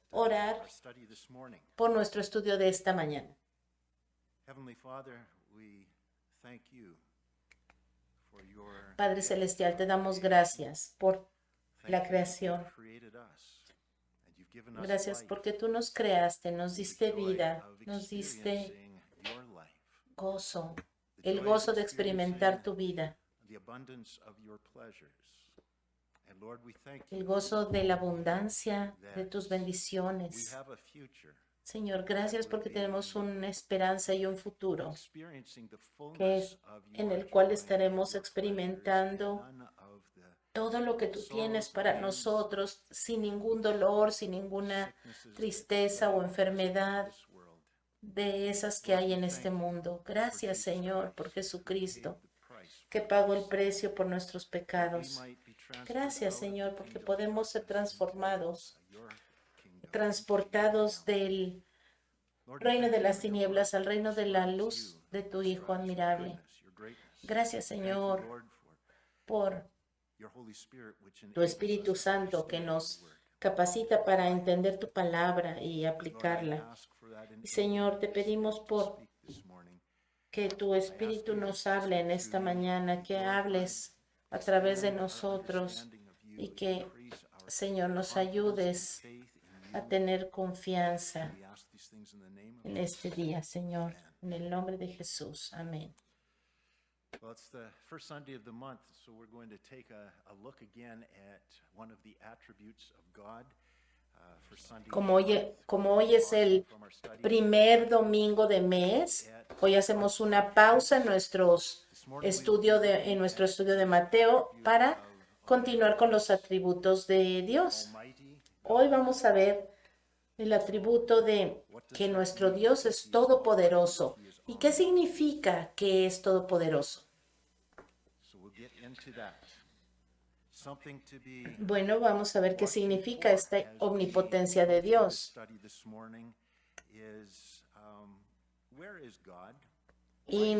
orar por nuestro estudio de esta mañana. Padre Celestial, te damos gracias por la creación. Gracias porque tú nos creaste, nos diste vida, nos diste gozo, el gozo de experimentar tu vida, el gozo de la abundancia de tus bendiciones. Señor, gracias porque tenemos una esperanza y un futuro que es en el cual estaremos experimentando todo lo que tú tienes para nosotros sin ningún dolor, sin ninguna tristeza o enfermedad de esas que hay en este mundo. Gracias, Señor, por Jesucristo, que pagó el precio por nuestros pecados. Gracias, Señor, porque podemos ser transformados, transportados del reino de las tinieblas al reino de la luz de tu Hijo admirable. Gracias, Señor, por tu Espíritu Santo que nos capacita para entender tu palabra y aplicarla. Y, Señor, te pedimos por que tu Espíritu nos hable en esta mañana, que hables a través de nosotros y que, Señor, nos ayudes a tener confianza en este día, Señor, en el nombre de Jesús. Amén. Well, it's the first Sunday of the month, so we're going to take a look again at one of the attributes of God. Como hoy es el primer domingo de mes, hoy hacemos una pausa en nuestro estudio de Mateo para continuar con los atributos de Dios. Hoy vamos a ver el atributo de que nuestro Dios es todopoderoso. ¿Y qué significa que es todopoderoso? Bueno, vamos a ver qué significa esta omnipotencia de Dios. Y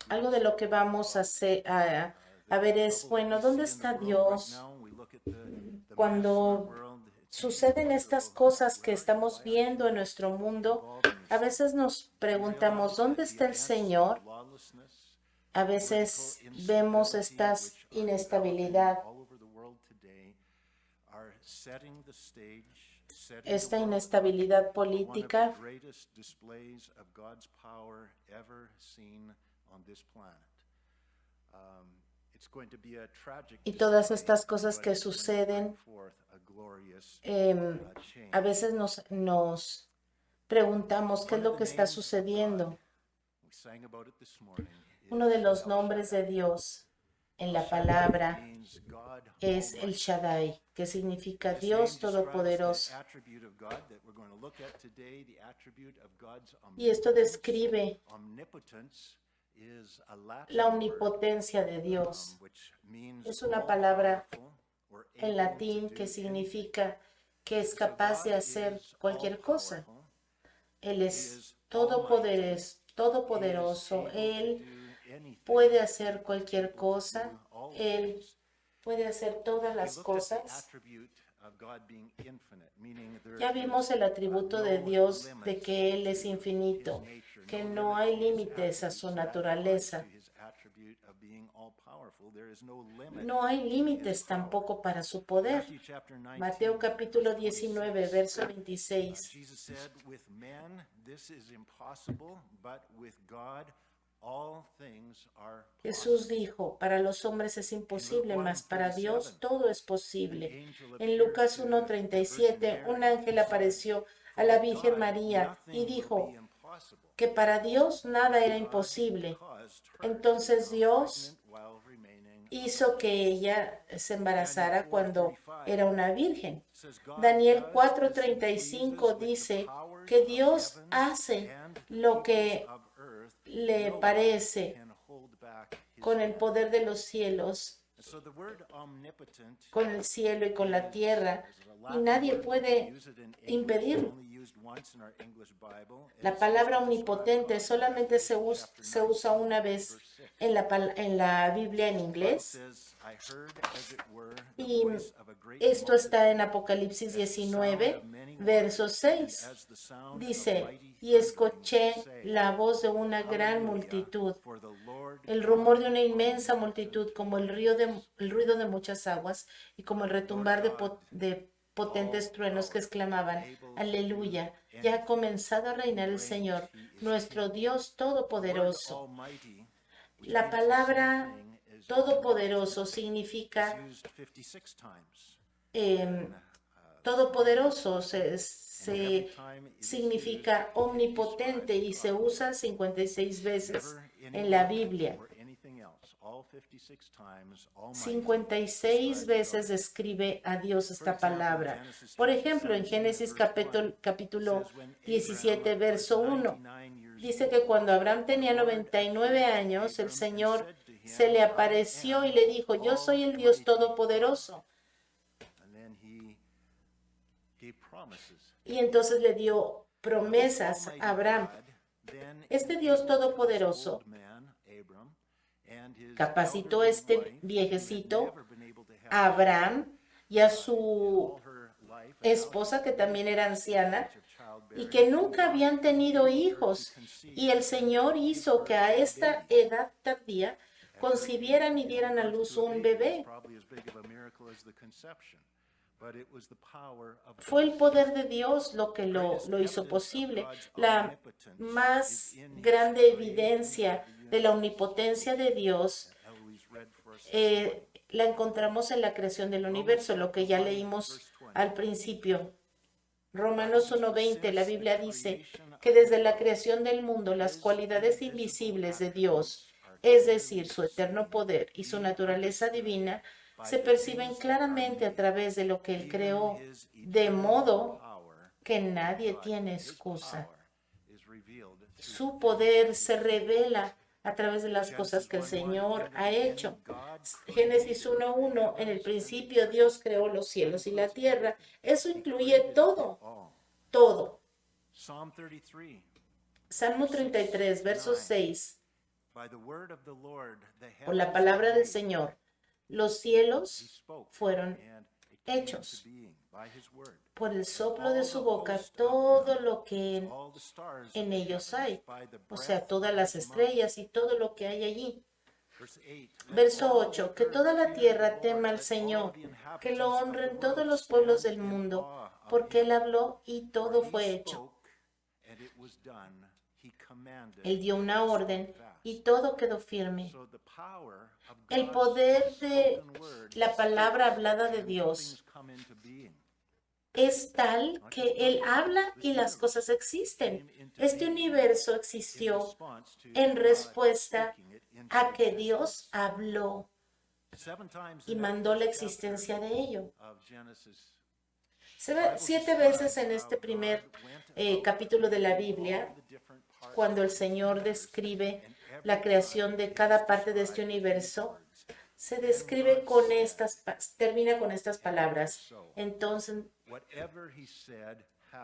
algo de lo que vamos a ver es, bueno, ¿dónde está Dios? Cuando suceden estas cosas que estamos viendo en nuestro mundo, a veces nos preguntamos, ¿dónde está el Señor? A veces vemos esta inestabilidad política y todas estas cosas que suceden. A veces nos preguntamos qué es lo que está sucediendo. Uno de los nombres de Dios en la palabra es el Shaddai, que significa Dios Todopoderoso. Y esto describe la omnipotencia de Dios. Es una palabra en latín que significa que es capaz de hacer cualquier cosa. Él es todopoderoso. Él puede hacer cualquier cosa. Él puede hacer todas las cosas. Ya vimos el atributo de Dios de que Él es infinito, que no hay límites a su naturaleza. No hay límites tampoco para su poder. Mateo capítulo 19, verso 26. Jesús dijo, para los hombres es imposible, mas para Dios todo es posible. En Lucas 1:37, un ángel apareció a la Virgen María y dijo que para Dios nada era imposible. Entonces Dios hizo que ella se embarazara cuando era una virgen. Daniel 4:35 dice que Dios hace lo que le parece con el poder de los cielos, con el cielo y con la tierra, y nadie puede impedirlo. La palabra omnipotente solamente se usa una vez en la Biblia en inglés. Y esto está en Apocalipsis 19, verso 6. Dice, y escuché la voz de una gran multitud, el rumor de una inmensa multitud, como el ruido de muchas aguas y como el retumbar de potentes truenos que exclamaban, aleluya, ya ha comenzado a reinar el Señor, nuestro Dios todopoderoso. La palabra todopoderoso significa todopoderoso, significa omnipotente y se usa 56 veces en la Biblia. 56 veces describe a Dios esta palabra. Por ejemplo, en Génesis capítulo 17, verso 1, dice que cuando Abraham tenía 99 años, el Señor se le apareció y le dijo, yo soy el Dios Todopoderoso. Y entonces le dio promesas a Abraham. Este Dios Todopoderoso capacitó a este viejecito, a Abraham, y a su esposa, que también era anciana, y que nunca habían tenido hijos. Y el Señor hizo que a esta edad tardía concibieran y dieran a luz un bebé. Fue el poder de Dios lo que lo hizo posible. La más grande evidencia de la omnipotencia de Dios la encontramos en la creación del universo, lo que ya leímos al principio. Romanos 1:20, la Biblia dice que desde la creación del mundo las cualidades invisibles de Dios, es decir, su eterno poder y su naturaleza divina, se perciben claramente a través de lo que Él creó, de modo que nadie tiene excusa. Su poder se revela a través de las cosas que el Señor ha hecho. Génesis 1:1, en el principio Dios creó los cielos y la tierra. Eso incluye todo, todo. Salmo 33, verso 6. Por la palabra del Señor, los cielos fueron hechos. Por el soplo de su boca, todo lo que en ellos hay, o sea, todas las estrellas y todo lo que hay allí. Verso 8, que toda la tierra tema al Señor, que lo honren todos los pueblos del mundo, porque Él habló y todo fue hecho. Él dio una orden y todo quedó firme. El poder de la palabra hablada de Dios es tal que Él habla y las cosas existen. Este universo existió en respuesta a que Dios habló y mandó la existencia de ello. 7 veces en este primer capítulo de la Biblia, cuando el Señor describe la creación de cada parte de este universo, se describe termina con estas palabras. Entonces,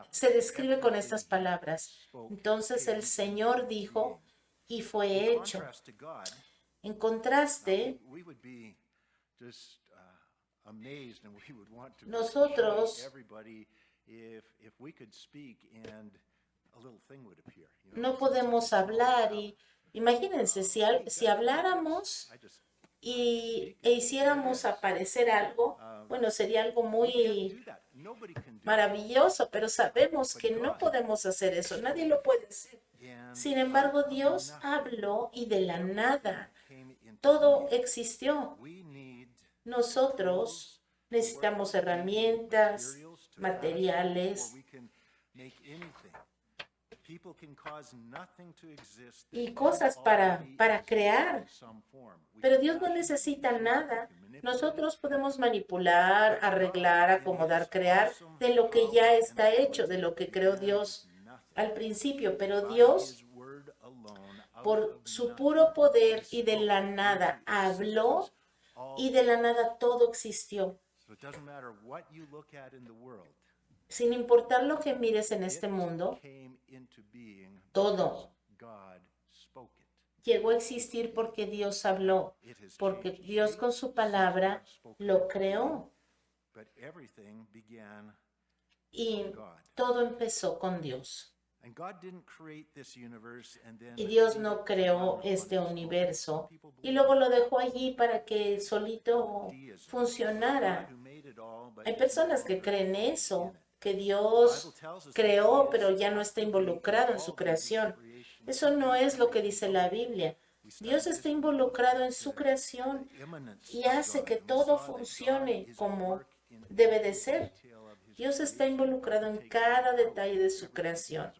se describe con estas palabras. Entonces el Señor dijo y fue hecho. En contraste, nosotros no podemos hablar y imagínense, si habláramos e hiciéramos aparecer algo, bueno, sería algo muy maravilloso, pero sabemos que no podemos hacer eso, nadie lo puede hacer. Sin embargo, Dios habló y de la nada todo existió. Nosotros necesitamos herramientas, materiales y cosas para crear. Pero Dios no necesita nada. Nosotros podemos manipular, arreglar, acomodar, crear de lo que ya está hecho, de lo que creó Dios al principio. Pero Dios, por su puro poder y de la nada, habló y de la nada todo existió. Sin importar lo que mires en este mundo, todo llegó a existir porque Dios habló, porque Dios con su palabra lo creó. Y todo empezó con Dios. Y Dios no creó este universo y luego lo dejó allí para que solito funcionara. Hay personas que creen eso, que Dios creó, pero ya no está involucrado en su creación. Eso no es lo que dice la Biblia. Dios está involucrado en su creación y hace que todo funcione como debe de ser. Dios está involucrado en cada detalle de su creación.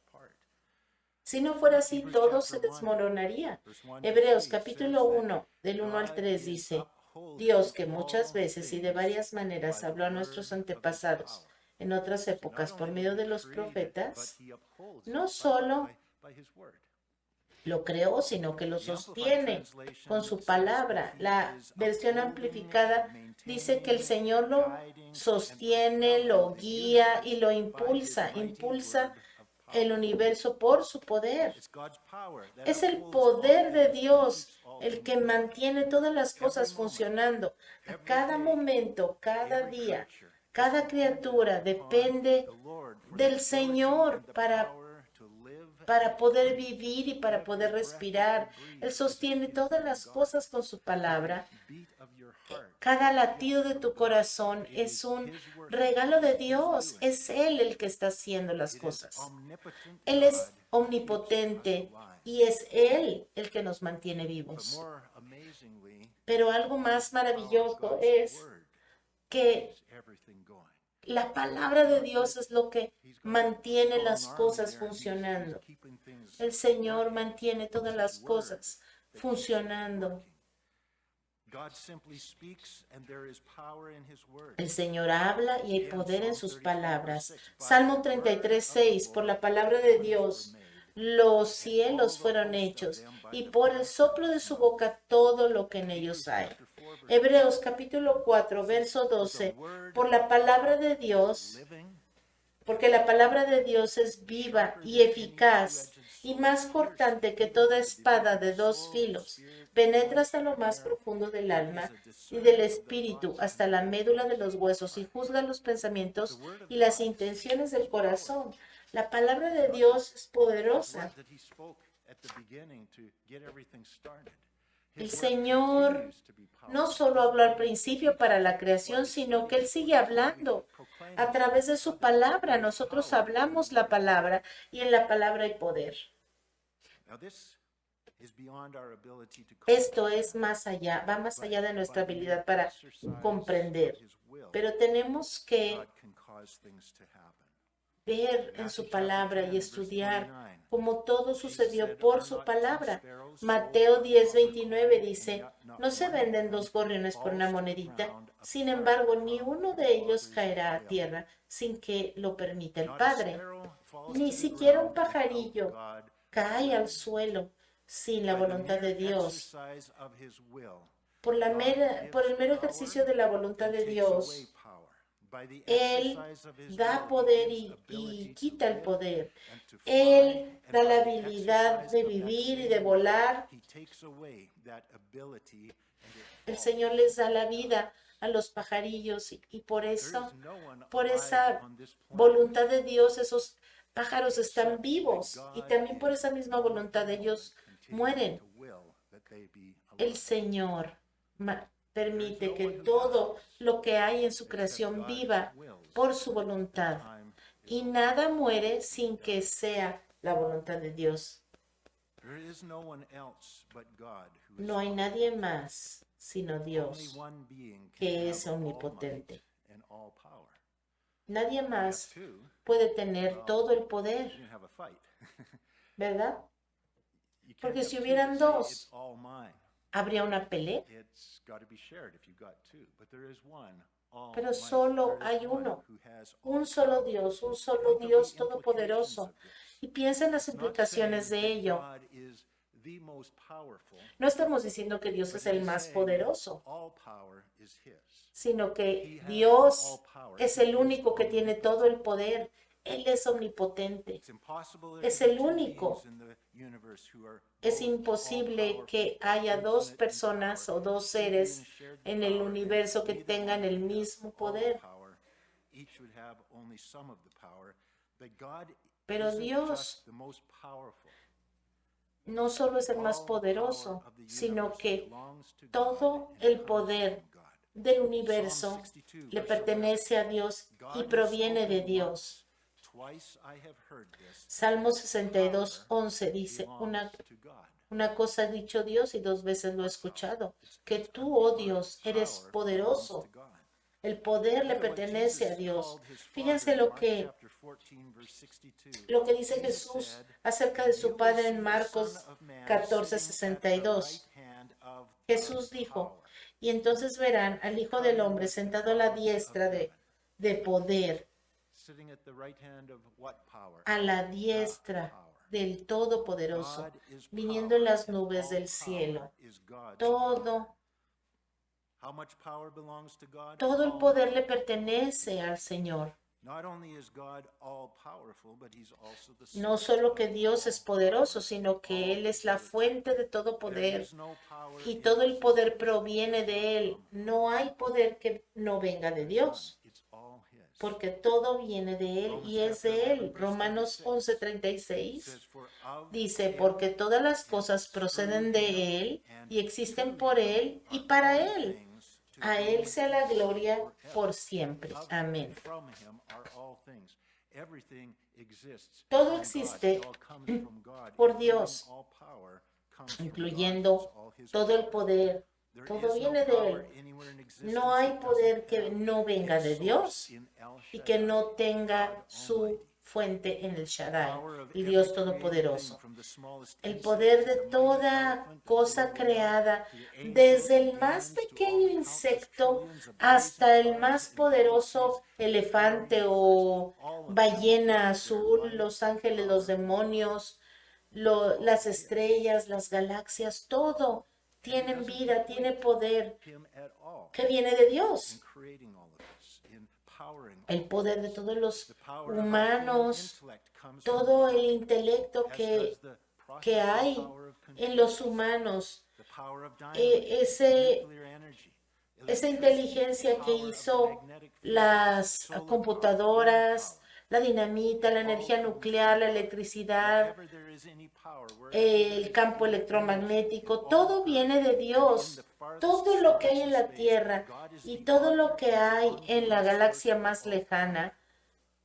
Si no fuera así, todo se desmoronaría. Hebreos capítulo 1, del 1 al 3 dice, Dios que muchas veces y de varias maneras habló a nuestros antepasados en otras épocas por medio de los profetas, no solo lo creó, sino que lo sostiene con su palabra. La versión amplificada dice que el Señor lo sostiene, lo guía y lo impulsa. Impulsa el universo por su poder. Es el poder de Dios el que mantiene todas las cosas funcionando. A cada momento, cada día, cada criatura depende del Señor para poder vivir y para poder respirar. Él sostiene todas las cosas con su palabra. Cada latido de tu corazón es un regalo de Dios. Es Él el que está haciendo las cosas. Él es omnipotente y es Él el que nos mantiene vivos. Pero algo más maravilloso es que la palabra de Dios es lo que mantiene las cosas funcionando. El Señor mantiene todas las cosas funcionando. El Señor habla y hay poder en sus palabras. Salmo 33:6, por la palabra de Dios, los cielos fueron hechos y por el soplo de su boca todo lo que en ellos hay. Hebreos capítulo 4, verso 12, por la palabra de Dios, porque la palabra de Dios es viva y eficaz y más cortante que toda espada de dos filos, penetra hasta lo más profundo del alma y del espíritu, hasta la médula de los huesos y juzga los pensamientos y las intenciones del corazón. La palabra de Dios es poderosa. El Señor no solo habló al principio para la creación, sino que Él sigue hablando a través de su palabra. Nosotros hablamos la palabra y en la palabra hay poder. Esto es más allá, va más allá de nuestra habilidad para comprender. Pero tenemos que ver en su palabra y estudiar cómo todo sucedió por su palabra. Mateo 10:29 dice, no se venden dos gorriones por una monedita, sin embargo, ni uno de ellos caerá a tierra sin que lo permita el Padre. Ni siquiera un pajarillo cae al suelo sin la voluntad de Dios. Por el mero ejercicio de la voluntad de Dios, Él da poder y quita el poder. Él da la habilidad de vivir y de volar. El Señor les da la vida a los pajarillos y por esa voluntad de Dios esos pájaros están vivos y también por esa misma voluntad ellos mueren. El Señor permite que todo lo que hay en su creación viva por su voluntad y nada muere sin que sea la voluntad de Dios. No hay nadie más sino Dios, que es omnipotente. Nadie más puede tener todo el poder, ¿verdad? Porque si hubieran dos, habría una pelea. Pero solo hay uno, un solo Dios todopoderoso. Y piensa en las implicaciones de ello. No estamos diciendo que Dios es el más poderoso, sino que Dios es el único que tiene todo el poder Él es omnipotente. It's impossible there Es to be el two único. beings in the universe who are Es both imposible all-powerful, que haya dos infinite in personas power, o dos two seres beings shared the en el power, and universo que neither tengan one el would have mismo all the poder. power. Each would have only some of the power. But God Pero isn't Dios just the most powerful. no solo es el más All the power poderoso, of the sino universe que belongs to God todo and el comes poder from God. del Psalm universo 62, le verse 11. pertenece a Dios y God has proviene de spoken Dios. once, twice I have heard this, Salmo that 62, power 11 dice, belongs to God. una cosa ha dicho Dios y dos veces lo he escuchado, que It's tú, oh undefined. Dios, eres Power poderoso. belongs to God. El poder le Look at what pertenece a Jesus Dios. called his Fíjense Father in lo Mark que chapter 14, verse 62. dice Jesus Jesús said, acerca de "And su you will Padre see en the Marcos Son of Man 14, sitting at the 62. right hand of Jesús the dijo, power, y entonces verán al Hijo del coming Hombre with the sentado a la clouds of diestra heaven." de poder, Sitting at the right hand of what power? a la The diestra power. del Todopoderoso, God is viniendo en power, las and nubes all del power cielo. is God's power. Todo How much power belongs to God? Todo el All poder le power belongs to pertenece God. al Señor. Not only is God all powerful, but he's also the No source solo of que Dios es all poderoso, power, sino que all Él es la ability. fuente de todo There poder is no power y in todo el poder existence proviene that does de not Él. come from No hay God. poder que no venga de There's Dios, none. It's all his. porque todo viene de Él Romans y es chapter de 11, Él. verse Romanos 36 11:36 says, "For of dice, him, porque todas las and cosas through proceden him, de Él and y existen to por him Él y are para all Él. things, to A Él whom sea la be gloria forever. por siempre. Of him and Amén. from him are all things." Everything exists Todo from God. existe It all comes from God, por including Dios, all power comes from God. incluyendo It's all his todo el power. poder. There Todo is no viene de power Él. anywhere in existence No hay that poder doesn't que have no venga its de source Dios in El y que no Shaddai, tenga God su Almighty. fuente en el Shaddai, Power of el every Dios created thing, Todopoderoso. from the smallest El insect poder to de the mighty toda elephant and cosa blue whale, creada, to the angels desde el and más demons, to all pequeño the countless insecto trillions of hasta blazing el stars más and poderoso galaxies that fill our elefante universe. o All of them ballena have their azul, life, los ángeles, los power, demonios, las all his. estrellas, las galaxias, todo And it tienen doesn't vida, take tiene away poder him at all que viene de in Dios. creating all of this, in powering all El poder de this. todos los The power of our human humanos, intellect comes from todo God, el intelecto as que, does the que processing hay power of en los computers, humanos, the power of dynamite, ese nuclear energy, esa electricity, inteligencia que power of the hizo magnetic field, las solar power, wind computadoras, power. la dinamita, la All energía comes nuclear, from la God. electricidad, Wherever there is any power, wherever there el is campo any energy electromagnético, in all todo earth viene de and in Dios. the farthest Todo lo que hay stretches en of la space, Tierra God is y the todo lo author que and the hay en la ongoing galaxia source of más all lejana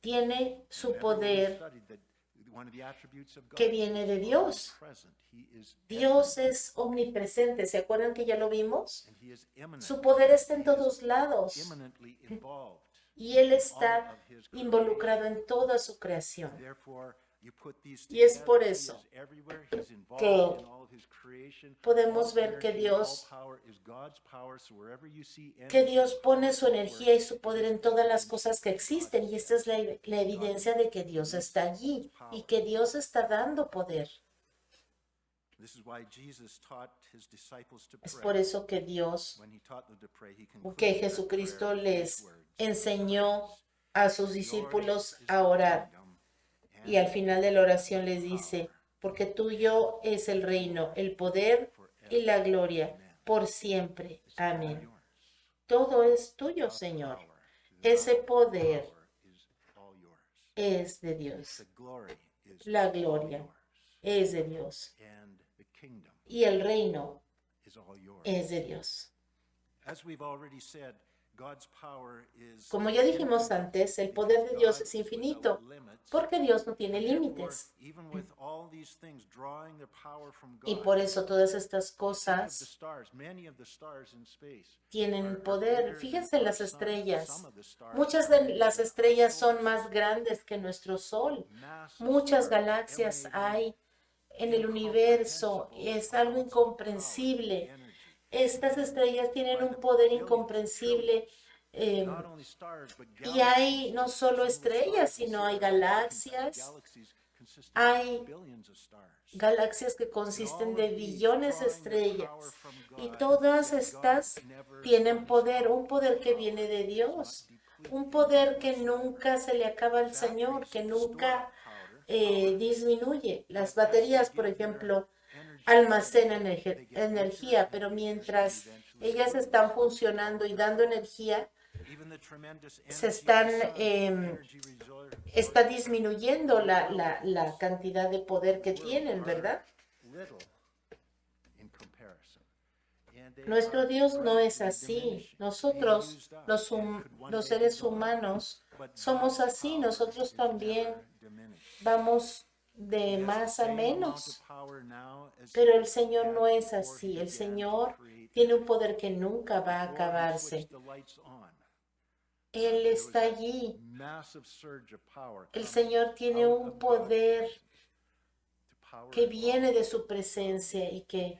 tiene And su remember when we poder studied that one of the attributes of que God viene de is Dios. omnipresent. He is Dios everywhere, es omnipresente. ¿Se acuerdan que ya lo vimos? and he is immanent. Su poder está en He is todos lados immanently involved y Él in all está of his involucrado creation. en toda su creación. Therefore, you put these Y es together, por he eso is everywhere, he's involved que in all of his creation. podemos All ver que energy, Dios all power is God's power, so wherever you see que energy, Dios pone power su at energía y work, su it poder is en todas las evidence cosas que that God existen. is Y esta es there. la evidencia de que Dios está allí y que Dios está dando poder. This is why Jesus taught his disciples to Es pray. por eso que Dios, When he taught them to pray, he concluded que that Jesucristo prayer with les these words. enseñó a sus Yours discípulos is a the orar. kingdom Y al and final de la oración les power dice, porque tuyo es el reino, el poder y la gloria por siempre. It's all Amén. yours. Todo es tuyo, That Señor. power, Ese that poder power is all yours. es de Dios. The glory is La all gloria yours. es de Dios. And the kingdom Y el reino is all yours. es de Dios. As we've already said, God's power is Como ya dijimos infinite antes, el poder de because Dios God es is infinito, without limits. porque Dios no tiene And therefore, límites. even with all these things drawing their power from Y God, por eso todas estas think of the cosas stars. Many of the stars in space tienen are poder. bigger than Fíjense en our las sun. estrellas. Some of the stars Muchas are de bigger las than our estrellas solar son más system. grandes que nuestro sol. Massive Muchas stars galaxias emanating hay en el universo. incomprehensible Es algo amounts of power, incomprensible. energy. Estas estrellas tienen By un the poder billions, incomprensible. trillions. Not only stars, but Y hay galaxies. no solo Some of the stars estrellas, we sino see hay are actually, in fact, galaxias. galaxies consist of Hay billions of stars. Galaxias que And consisten all de of these billones de drawing their power estrellas. from Y God, todas yet God estas never tienen runs poder, out un poder of que power. viene de He does not Dios. deplete un poder que nunca se le acaba al Señor, que nunca disminuye. Las baterías, por ejemplo, almacenan energía, pero mientras ellas están funcionando y dando energía, se está disminuyendo la cantidad de poder que tienen, ¿verdad? Nuestro Dios no es así. Nosotros, los seres humanos, somos así. Nosotros también vamos de más a menos. Pero el Señor no es así. El Señor tiene un poder que nunca va a acabarse. Él está allí. El Señor tiene un poder que viene de su presencia y que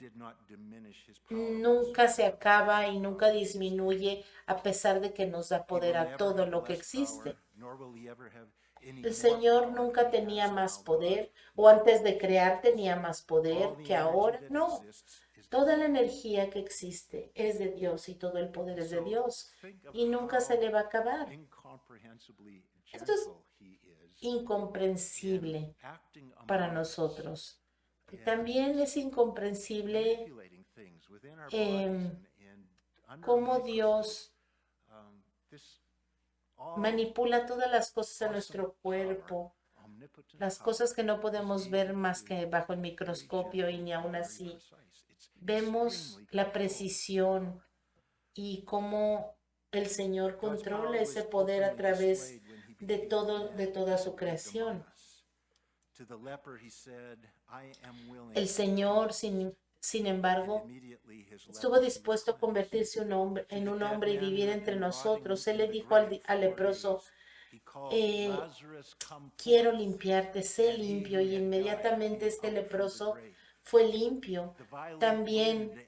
nunca se acaba y nunca disminuye a pesar de que nos da poder a todo lo que existe. El Señor nunca tenía más poder, o antes de crear tenía más poder que ahora. No, toda la energía que existe es de Dios y todo el poder es de Dios y nunca se le va a acabar. Esto es incomprensible para nosotros. Y también es incomprensible cómo Dios manipula todas las cosas en nuestro cuerpo, las cosas que no podemos ver más que bajo el microscopio, y ni aún así vemos la precisión y cómo el Señor controla ese poder a través de toda su creación. El Señor, sin embargo, estuvo dispuesto a convertirse en un hombre y vivir entre nosotros. Él le dijo al leproso, quiero limpiarte, sé limpio. Y inmediatamente este leproso fue limpio. También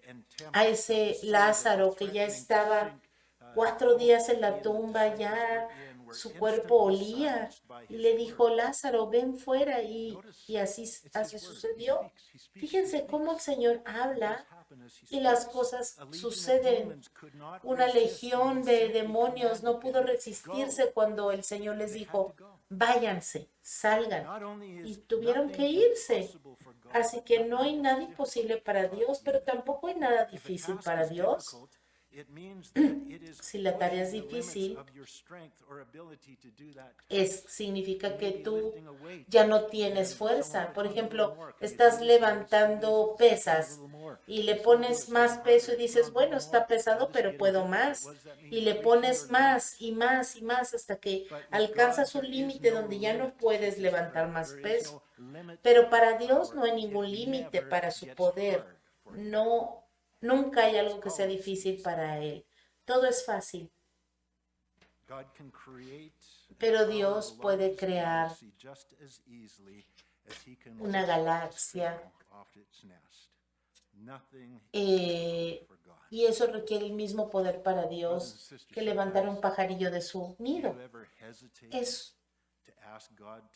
a ese Lázaro que ya estaba 4 días en la tumba, ya su cuerpo olía, y le dijo, Lázaro, ven fuera, y así sucedió. Fíjense cómo el Señor habla y las cosas suceden. Una legión de demonios no pudo resistirse cuando el Señor les dijo, váyanse, salgan, y tuvieron que irse. Así que no hay nada imposible para Dios, pero tampoco hay nada difícil para Dios. Si la tarea es difícil, significa que tú ya no tienes fuerza. Por ejemplo, estás levantando pesas y le pones más peso y dices, bueno, está pesado, pero puedo más. Y le pones más y más y más hasta que alcanzas un límite donde ya no puedes levantar más peso. Pero para Dios no hay ningún límite para su poder. No, nunca hay algo que sea difícil para Él. Todo es fácil. Pero Dios puede crear una galaxia y eso requiere el mismo poder para Dios que levantar un pajarillo de su nido.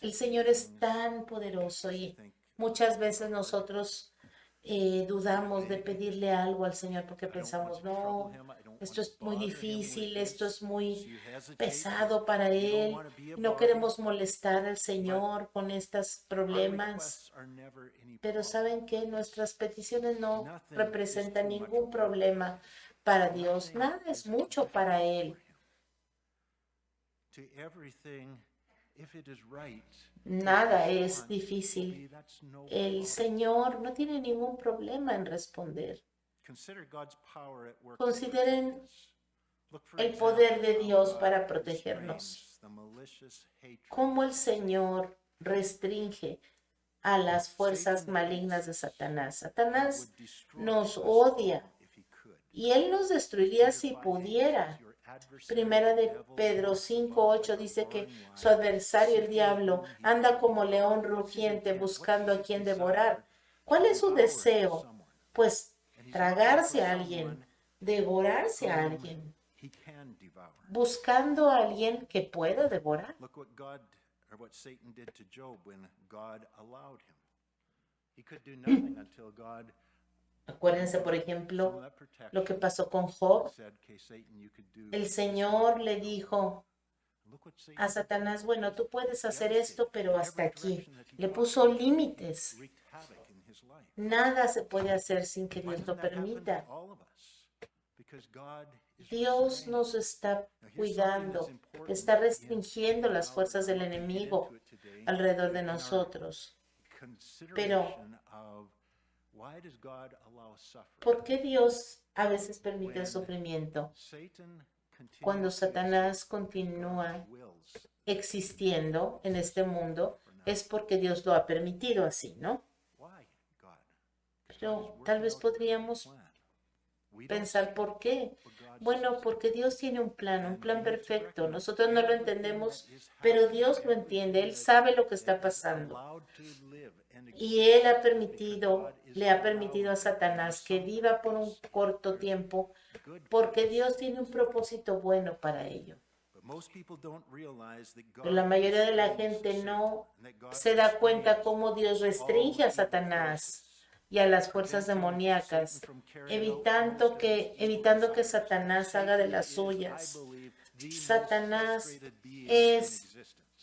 El Señor es tan poderoso y muchas veces nosotros dudamos de pedirle algo al Señor porque pensamos, no, esto es muy difícil, esto es muy pesado para Él, no queremos molestar al Señor con estos problemas. Pero ¿saben qué? Nuestras peticiones no representan ningún problema para Dios, nada es mucho para Él. Nada es difícil. El Señor no tiene ningún problema en responder. Consideren el poder de Dios para protegernos. Cómo el Señor restringe a las fuerzas malignas de Satanás. Satanás nos odia y él nos destruiría si pudiera. Primera de Pedro 5:8 dice que su adversario, el diablo, anda como león rugiente buscando a quien devorar. ¿Cuál es su deseo? Pues tragarse a alguien, devorarse a alguien, buscando a alguien que pueda devorar. Acuérdense, por ejemplo, lo que pasó con Job. El Señor le dijo, a Satanás, bueno, tú puedes hacer esto, pero hasta aquí. Le puso límites. Nada se puede hacer sin que Dios lo permita. Dios nos está cuidando, está restringiendo las fuerzas del enemigo alrededor de nosotros. Pero, ¿por qué Dios a veces permite el sufrimiento? Cuando Satanás continúa existiendo en este mundo, es porque Dios lo ha permitido así, ¿no? Pero tal vez podríamos pensar por qué. Bueno, porque Dios tiene un plan perfecto. Nosotros no lo entendemos, pero Dios lo entiende. Él sabe lo que está pasando. Y Él le ha permitido a Satanás que viva por un corto tiempo, porque Dios tiene un propósito bueno para ello. Pero la mayoría de la gente no se da cuenta cómo Dios restringe a Satanás y a las fuerzas demoníacas, evitando que Satanás haga de las suyas. Satanás es,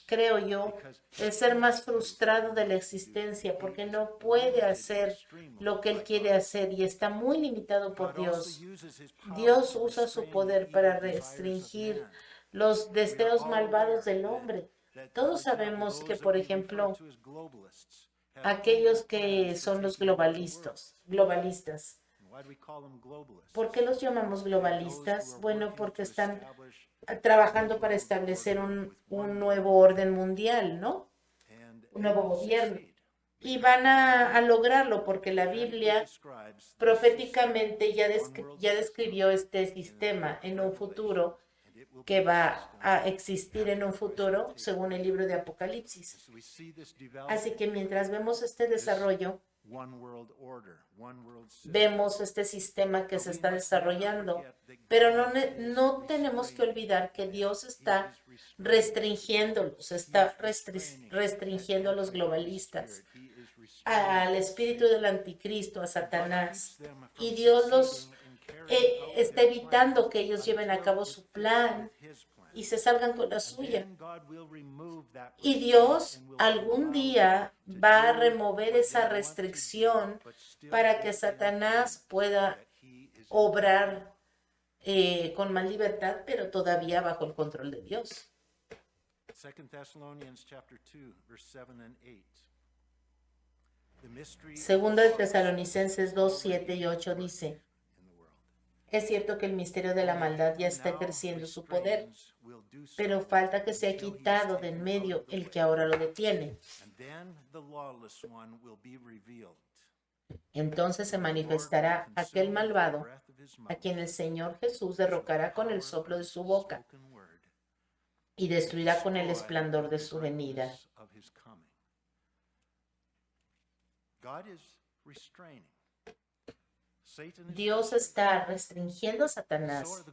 creo yo, el ser más frustrado de la existencia porque no puede hacer lo que él quiere hacer y está muy limitado por Dios. Dios usa su poder para restringir los deseos malvados del hombre. Todos sabemos que, por ejemplo, aquellos que son los globalistas. ¿Por qué los llamamos globalistas? Bueno, porque están trabajando para establecer un nuevo orden mundial, ¿no? Un nuevo gobierno. Y van a lograrlo porque la Biblia proféticamente ya describió este sistema en un futuro que va a existir en un futuro según el libro de Apocalipsis. Así que mientras vemos este desarrollo, vemos este sistema que se está desarrollando, pero no tenemos que olvidar que Dios está restringiéndolos, restringiendo a los globalistas, al espíritu del anticristo, a Satanás, y Dios los está evitando que ellos lleven a cabo su plan y se salgan con la suya. Y Dios algún día va a remover esa restricción para que Satanás pueda obrar con más libertad, pero todavía bajo el control de Dios. 2 Thessalonians chapter 2, verse 7 and 8. Segunda de Tesalonicenses 2, 7 y 8 dice: es cierto que el misterio de la maldad ya está ejerciendo su poder, pero falta que sea quitado de en medio el que ahora lo detiene. Entonces se manifestará aquel malvado a quien el Señor Jesús derrocará con el soplo de su boca y destruirá con el esplendor de su venida. Dios está restringiendo a Satanás.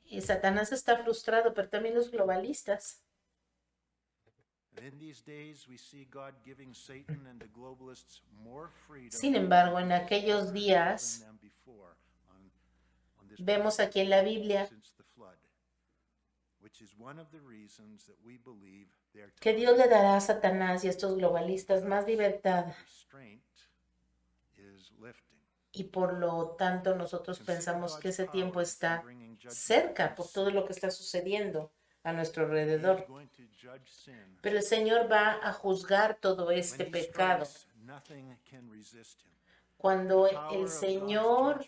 Y Satanás está frustrado, pero también los globalistas. Sin embargo, en aquellos días, vemos aquí en la Biblia que Dios le dará a Satanás y a estos globalistas más libertad. Y por lo tanto nosotros pensamos que ese tiempo está cerca por todo lo que está sucediendo a nuestro alrededor. Pero el Señor va a juzgar todo este pecado. Cuando el Señor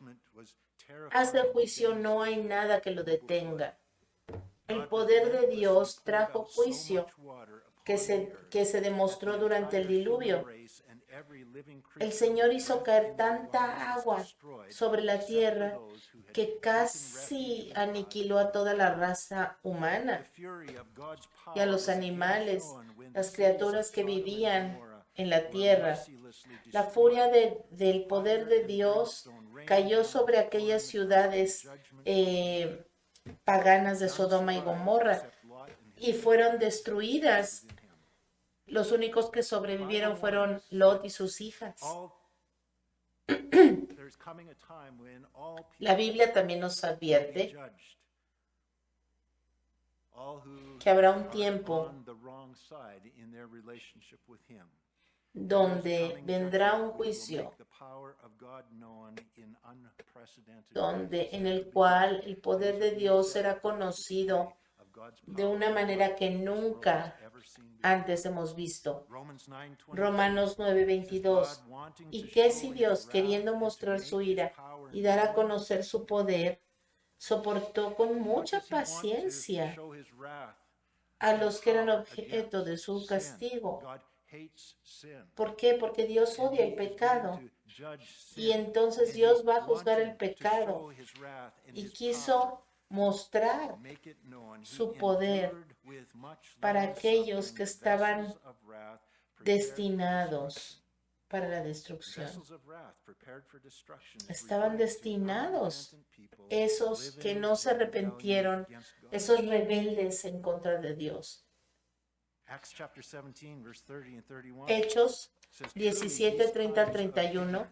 hace juicio, no hay nada que lo detenga. El poder de Dios trajo juicio que se demostró durante el diluvio. El Señor hizo caer tanta agua sobre la tierra que casi aniquiló a toda la raza humana y a los animales, las criaturas que vivían en la tierra. La furia del poder de Dios cayó sobre aquellas ciudades paganas de Sodoma y Gomorra y fueron destruidas. Los únicos que sobrevivieron fueron Lot y sus hijas. La Biblia también nos advierte que habrá un tiempo donde vendrá un juicio en el cual el poder de Dios será conocido de una manera que nunca antes hemos visto. Romanos 9:22. ¿Y qué si Dios, queriendo mostrar su ira y dar a conocer su poder, soportó con mucha paciencia a los que eran objeto de su castigo? ¿Por qué? Porque Dios odia el pecado. Y entonces Dios va a juzgar el pecado. Y quiso mostrar su poder para aquellos que estaban destinados para la destrucción. Estaban destinados esos que no se arrepintieron, esos rebeldes en contra de Dios. Hechos 17, 30 al 31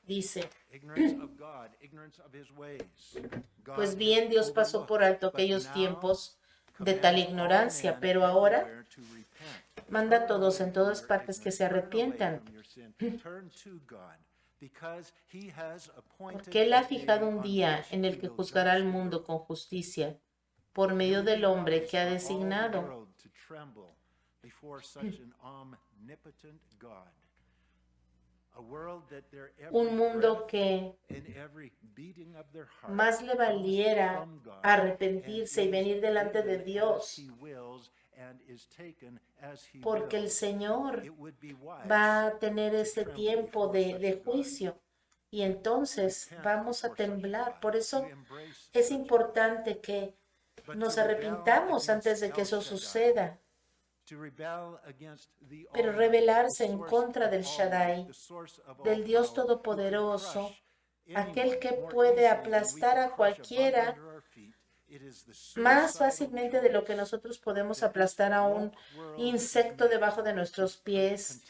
dice: Pues bien, Dios pasó por alto aquellos tiempos de tal ignorancia, pero ahora manda a todos en todas partes que se arrepientan, porque Él ha fijado un día en el que juzgará al mundo con justicia por medio del hombre que ha designado. Un mundo que más le valiera arrepentirse y venir delante de Dios, porque el Señor va a tener ese tiempo de juicio y entonces vamos a temblar. Por eso es importante que nos arrepintamos antes de que eso suceda. Pero rebelarse en contra del Shaddai, del Dios Todopoderoso, aquel que puede aplastar a cualquiera más fácilmente de lo que nosotros podemos aplastar a un insecto debajo de nuestros pies.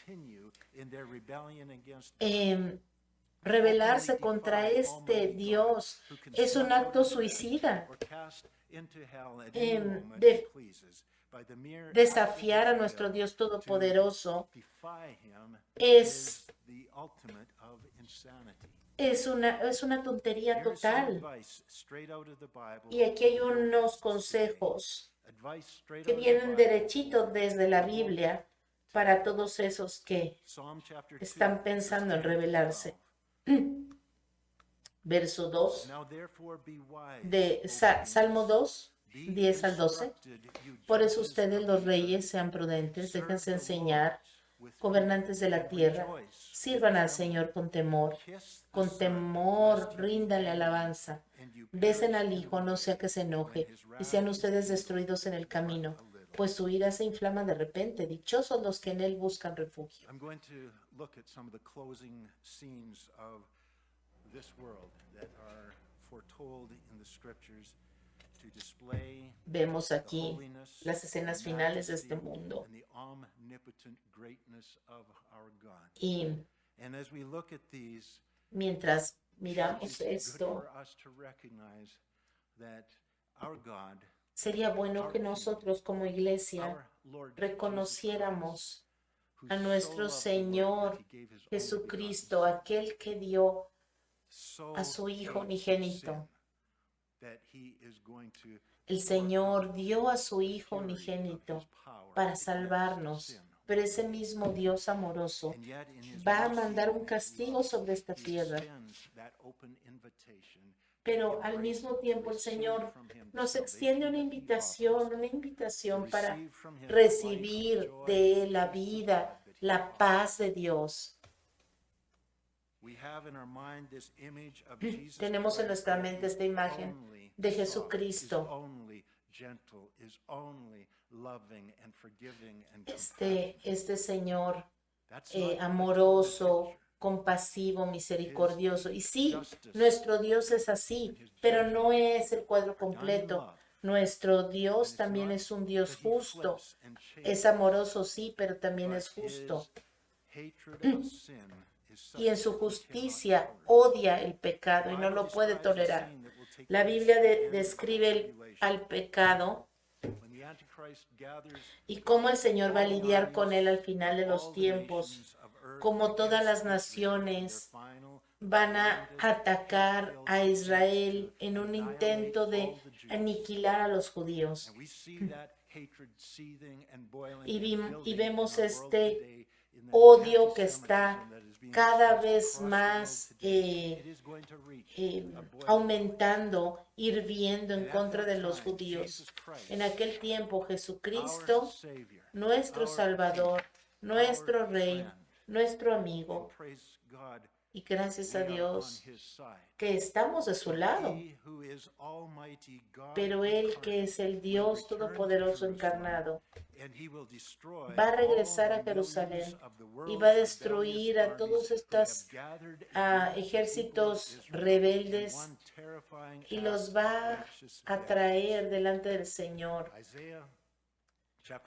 Rebelarse contra este Dios es un acto suicida. Desafiar a nuestro Dios Todopoderoso es una tontería total. Y aquí hay unos consejos que vienen derechitos desde la Biblia para todos esos que están pensando en rebelarse. Verso 2 de Salmo 2, 10 al 12. Por eso ustedes, los reyes, sean prudentes, déjense enseñar, gobernantes de la tierra, sirvan al Señor con temor, ríndanle alabanza, besen al Hijo, no sea que se enoje, y sean ustedes destruidos en el camino, pues su ira se inflama de repente. Dichosos los que en Él buscan refugio. Vemos aquí las escenas finales de este mundo. Y mientras miramos esto, sería bueno que nosotros como iglesia reconociéramos a nuestro Señor Jesucristo, aquel que dio a su Hijo unigénito. El Señor dio a su Hijo unigénito para salvarnos, pero ese mismo Dios amoroso va a mandar un castigo sobre esta tierra. Pero al mismo tiempo el Señor nos extiende una invitación para recibir de Él la vida, la paz de Dios. Tenemos en nuestra mente esta imagen de Jesucristo. Este Señor amoroso, compasivo, misericordioso. Y sí, nuestro Dios es así, pero no es el cuadro completo. Nuestro Dios también es un Dios justo. Es amoroso, sí, pero también es justo. Y en su justicia odia el pecado y no lo puede tolerar. La Biblia describe al pecado y cómo el Señor va a lidiar con él al final de los tiempos, como todas las naciones van a atacar a Israel en un intento de aniquilar a los judíos. Y vemos este odio que está cada vez más aumentando, hirviendo en contra de los judíos. En aquel tiempo Jesucristo, nuestro Salvador, nuestro Rey, nuestro amigo, y gracias a Dios que estamos de su lado. Pero Él, que es el Dios Todopoderoso encarnado, va a regresar a Jerusalén y va a destruir a todos estos ejércitos rebeldes y los va a traer delante del Señor.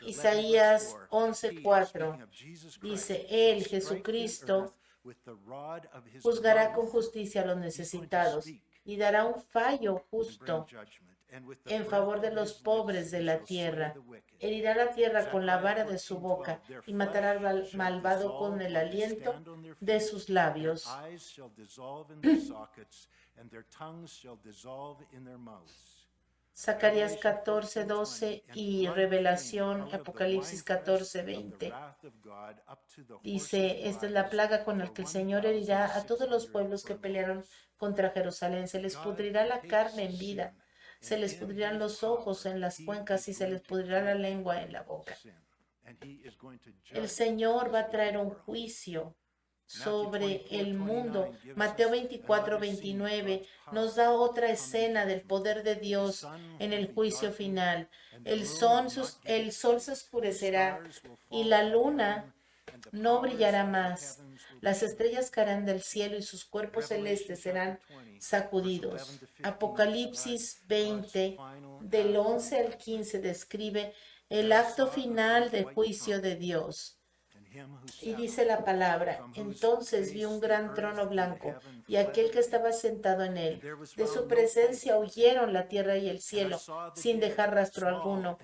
Isaías 11:4 dice, Él, Jesucristo, juzgará con justicia a los necesitados y dará un fallo justo en favor de los pobres de la tierra. Herirá la tierra con la vara de su boca y matará al malvado con el aliento de sus labios. Zacarías 14:12 y Revelación, Apocalipsis 14:20. Dice, esta es la plaga con la que el Señor herirá a todos los pueblos que pelearon contra Jerusalén. Se les pudrirá la carne en vida, se les pudrirán los ojos en las cuencas y se les pudrirá la lengua en la boca. El Señor va a traer un juicio sobre el mundo. Mateo 24:29 nos da otra escena del poder de Dios en el juicio final. El sol se oscurecerá y la luna no brillará más. Las estrellas caerán del cielo y sus cuerpos celestes serán sacudidos. Apocalipsis 20, del 11 al 15, describe el acto final de juicio de Dios. Y dice la palabra, entonces vi un gran trono blanco y aquel que estaba sentado en él. De su presencia huyeron la tierra y el cielo, sin dejar rastro alguno.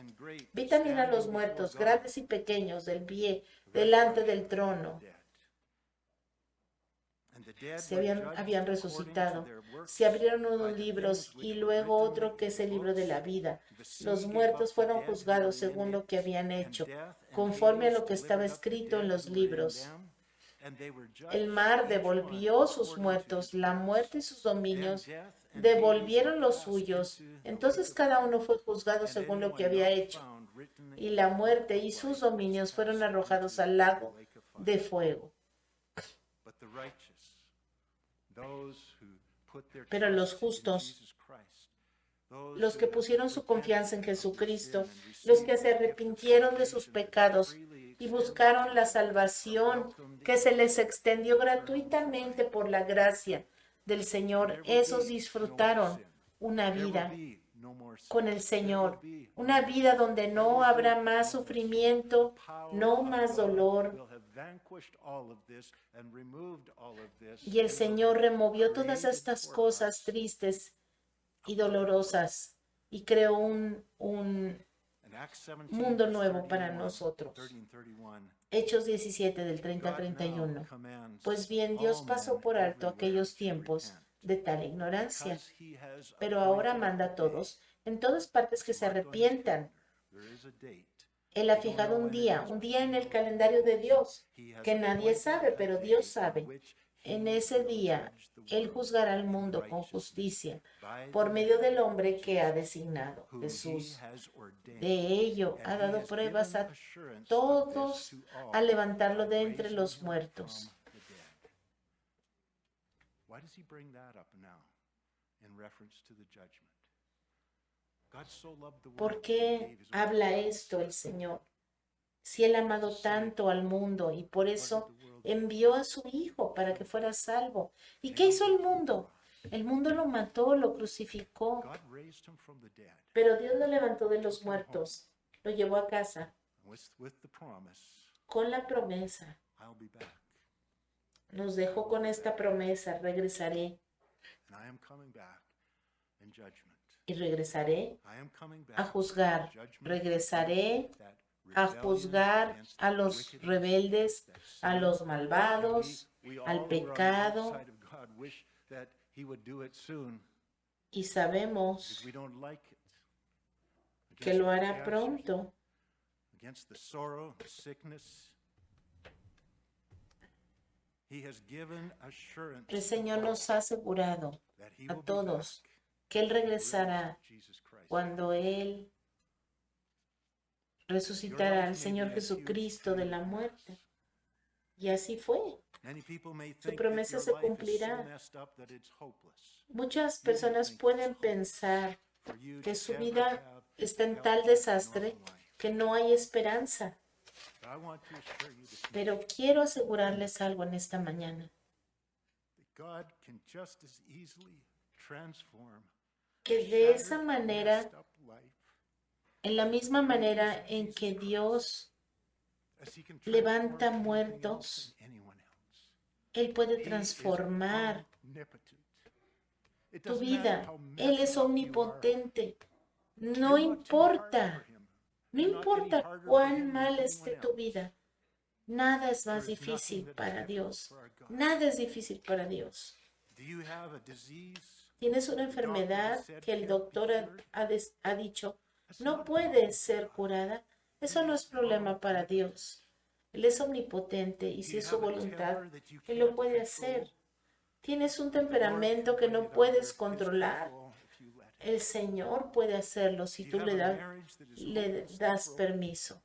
Vi también a los muertos, grandes y pequeños, del pie, delante del trono. Habían resucitado. Se abrieron unos libros y luego otro que es el libro de la vida. Los muertos fueron juzgados según lo que habían hecho, conforme a lo que estaba escrito en los libros. El mar devolvió sus muertos, la muerte y sus dominios devolvieron los suyos. Entonces cada uno fue juzgado según lo que había hecho. Y la muerte y sus dominios fueron arrojados al lago de fuego. Pero los justos, los que pusieron su confianza en Jesucristo, los que se arrepintieron de sus pecados y buscaron la salvación que se les extendió gratuitamente por la gracia del Señor, esos disfrutaron una vida con el Señor, una vida donde no habrá más sufrimiento, no más dolor. Y el Señor removió todas estas cosas tristes y dolorosas y creó un mundo nuevo para nosotros. Hechos 17 del 30 al 31. Pues bien, Dios pasó por alto aquellos tiempos de tal ignorancia, pero ahora manda a todos en todas partes que se arrepientan. Él ha fijado un día en el calendario de Dios, que nadie sabe, pero Dios sabe. En ese día, Él juzgará al mundo con justicia por medio del hombre que ha designado, Jesús. De ello ha dado pruebas a todos al levantarlo de entre los muertos. ¿Por qué habla esto el Señor? Si Él ha amado tanto al mundo y por eso envió a su Hijo para que fuera salvo. ¿Y qué hizo el mundo? El mundo lo mató, lo crucificó. Pero Dios lo levantó de los muertos, lo llevó a casa con la promesa. Nos dejó con esta promesa, regresaré. y regresaré I am coming back a juzgar. to judgment Regresaré that a rebellion juzgar against a the los wickedness, rebeldes, that a sin. los And malvados, we al all who are on the pecado, outside of God wish that he would do it soon, y because sabemos we don't like it. que Against lo the hará cancer, pronto. against the sorrow, the sickness. He has given assurance El Señor nos ha asegurado that he a will be todos back que Él when he raised regresará Jesus Christ. cuando Él resucitará al Señor Jesucristo de la muerte. Y así fue. Many people may Su think that promesa your se life is so cumplirá. messed up that it's hopeless. Muchas You may personas think pueden it's hopeless pensar for you que to su ever vida have está en a tal healthy, desastre normal life. que no hay esperanza. But I want to assure you this morning Pero quiero asegurarles algo en esta mañana, that God can just as easily transform que a de esa shattered, manera, messed up life en la misma manera en que Dios as he can levanta transform anything muertos, else and anyone else. Él puede He is transformar omnipotent. It tu doesn't matter vida. how Él messed es up you are. omnipotente. No You're not too hard importa, for him. no You're not any importa harder for cuán him than mal anyone esté tu else. vida. Nada es más There is nothing difícil that is para difficult Dios. for our God. Nada es difícil para Dios. Do you have a disease? Tienes una The doctor has enfermedad said que el can't be doctor cured? ha dicho That's no not a puede problem ser for God. curada. Eso no es problema para Dios. Él es omnipotente y Do si you es su have a voluntad, temper that you Él lo can't puede control? hacer. Tienes un The Lord can temperamento que bring no it under puedes his controlar. control if you let him. El Señor puede hacerlo si Do tú you have a marriage that is le hopeless, das broken? permiso.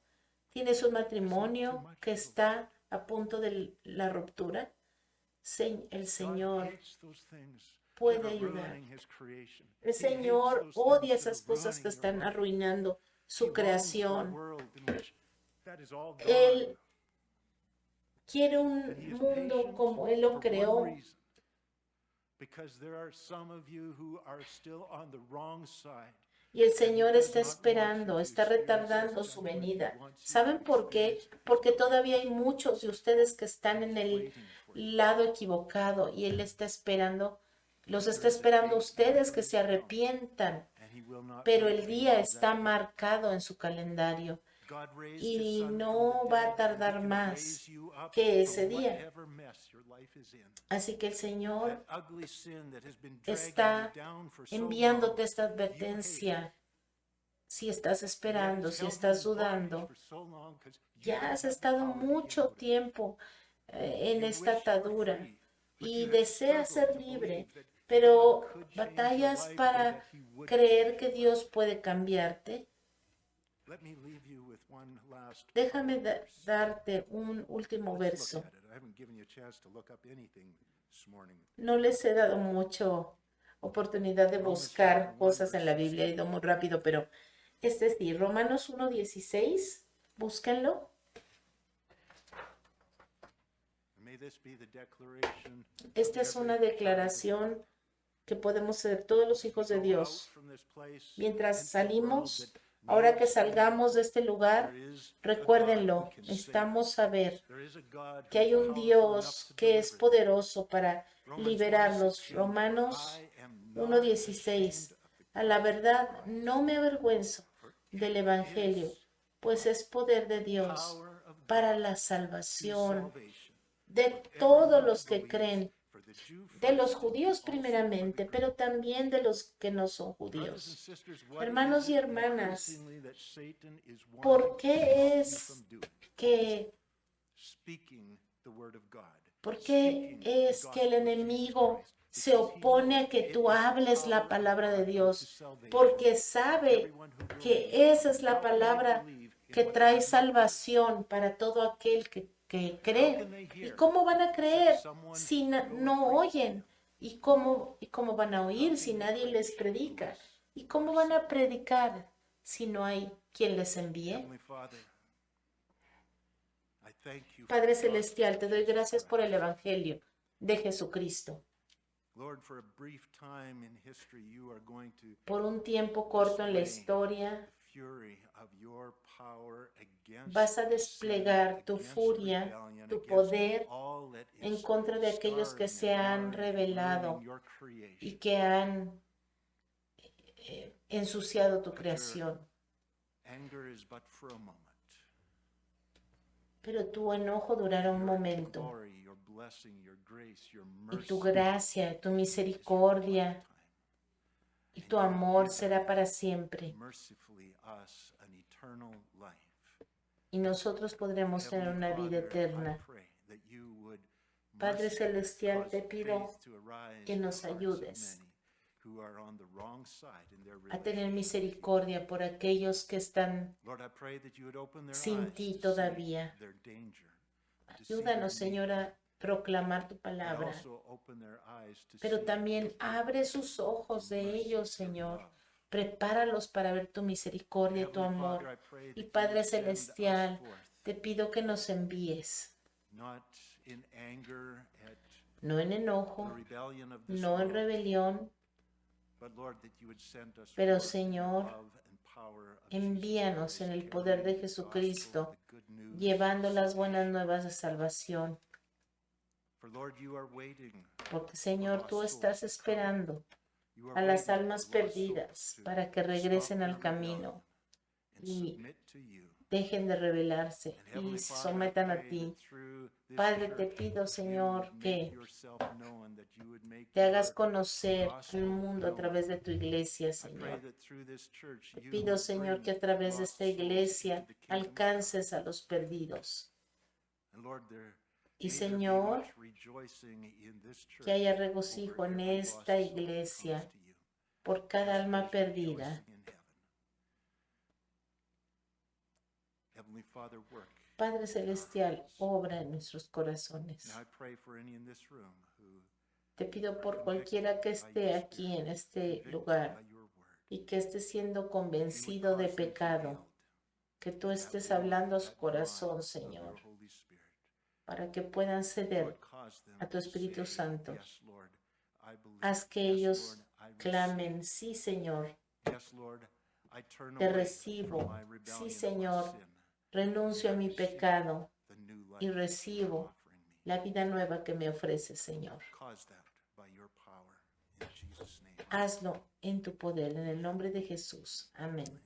Tienes un matrimonio que está a punto de la ruptura. El God Señor hates those things puede that are ayudar. ruining his creation. El He hates Señor those odia things that esas are cosas que ruining your están life. arruinando He su longs for a creación. world in which that is all gone. Él quiere And he un is mundo patient como Él lo for creó, one reason. Because there are some of you who are still on the wrong side. y el And he Señor does está not want you esperando, to está experience retardando his su judgment. He venida. wants you ¿Saben to por qué? experience his Porque grace. todavía hay muchos de ustedes que están en el Waiting for you. lado equivocado y Él está esperando, los está There is a esperando a date ustedes marked que in se his calendar, arrepientan, and he will not pero make el any día of está that. marcado en su calendario God raised his y son from no the va a dead, and he tardar can más raise you up que ese from día. whatever mess your life is in. Así que el Señor That ugly sin that has been dragging está you down for so enviándote long, esta you hate it. advertencia. Si estás Yet esperando, it's si held estás you in bondage dudando, for so long 'cause you ya don't has have the estado power to get mucho out of it. tiempo en You esta wish you were atadura free, but y you have deseas struggled ser to libre, believe that pero God could change your batallas life or para that he would creer change que your Dios life. puede cambiarte. Let me leave you with one last Déjame Bible verse. darte un último Let's verso. look at it. I haven't given you a chance to look up anything this morning. No les he dado mucho oportunidad de buscar cosas en la Biblia, he ido muy rápido, pero este sí, Romanos 1:16, búsquenlo. May this be the declaration Esta of es una every child of declaración que podemos ser todos los hijos de God. Go Dios. out from this place Mientras into the world salimos, that ahora que needs you. salgamos de este lugar, There is a recuérdenlo, God who can save. necesitamos saber There is a God que who hay is un powerful Dios enough to que es deliver. poderoso para Romans liberarnos. 1:16, Romanos I am not 1:16. ashamed of the A la gospel of verdad, Christ, no me avergüenzo for del it Evangelio, is pues es poder de the Dios power of para God la to salvación salvation de for todos everyone los who que believes, creen, for the Jew de los first, judíos also for primeramente, the pero Greek. también de los que no son Brothers and judíos. sisters, what Hermanos is y it hermanas, increasingly that Satan is wanting ¿por to qué stop you es from doing? que Speaking the word of God. ¿Por qué Speaking the es que el gospel of Jesus enemigo Christ. se Because he opone a knows que it tú is the hables power la of palabra de God unto Dios? salvation Porque to sabe everyone who que believes. esa es la How can they palabra believe in que what they trae have not heard? salvación para todo aquel que How cree. can they ¿Y hear cómo van a creer except someone si go and no preach to oyen? them? ¿Y cómo van a How oír can si they nadie les preach predica? unless ¿Y cómo they're van a sent? predicar si no hay quien les envíe? Heavenly Father, I thank you for Padre the gospel Celestial, te of doy Jesus gracias por el Christ. Evangelio de Jesucristo. Lord, for a brief time in history, you are going to Por un tiempo corto en la historia, the fury of your power against vas a sin, desplegar tu against furia, rebellion, tu against poder all that en is contra de aquellos que starving se and han marring and rebelado ruining your y creation. que han ensuciado tu creación. Anger is but for a moment. Pero tu enojo durará un Your momento. glory, your blessing, your grace, your Y mercy tu gracia, tu misericordia y tu amor será para siempre. mercifully us an eternal life. Y nosotros podremos tener Heavenly una vida Father, eterna. I pray that you would Padre mercifully Celestial, te cause pido faith to arise que in the nos hearts of ayudes many who are on the wrong side in their a tener relationship with you. misericordia por aquellos que están Lord, I pray that you would open their sin eyes ti to todavía. see their danger, to see their Ayúdanos, need, Señor, a proclamar tu but palabra. also open their eyes to Pero see también your abre sus ojos de mercy, ellos, your Señor. love. Prepáralos para ver tu misericordia y tu Heavenly amor. Father, I pray Y that you Padre would send us Celestial, forth, te pido que nos envíes, not in anger at no en the enojo, rebellion of this no en world, rebelión, but Lord, that you would send us pero forth in the Señor, love and power of envíanos Jesus en el Christ, poder de carrying the Jesucristo, gospel, the good news llevando of las buenas salvation. nuevas de salvación. For Lord, you are waiting Porque, Señor, tú estás esperando You are a las waiting almas for lost perdidas souls para que to regresen stop al their rebellion camino and y submit to you. dejen de rebelarse And y Heavenly se Father, I sometan a pray ti. that through this Padre, te church, pido, you Señor, would make que yourself known, that you would make te hagas your conocer gospel al mundo a known. través de tu iglesia, I pray Señor. that through this church, Te you pido, would Señor, bring que a través de lost esta souls into iglesia the kingdom of God. alcances a los perdidos. And Lord, there Y, may there be Señor, much rejoicing in this church que haya over regocijo en every lost esta soul that comes iglesia to you, por cada as alma there is perdida. rejoicing in heaven. Heavenly Father, work. Padre Celestial, obra en nuestros corazones. Now I pray for any in this room who Te pido por cualquiera que esté aquí en este lugar by your word, y que esté siendo you would convencido de cause them to pecado, yield que tú that estés will, hablando a su that corazón, mind Señor, of your Holy Spirit. para que puedan ceder Lord, cause them a tu to Espíritu say, Santo. yes, Lord, I believe. Haz que Yes, ellos Lord, I receive. clamen, sí, Señor, Yes, Lord, I turn te away recibo, from my sí, rebellion and my Señor, sin, renuncio a and I mi receive pecado the new life y that you are recibo offering me. la vida nueva que me ofreces, Señor. Cause that by your power. In Jesus' name. Hazlo en tu poder, en el nombre de Jesús. Amén.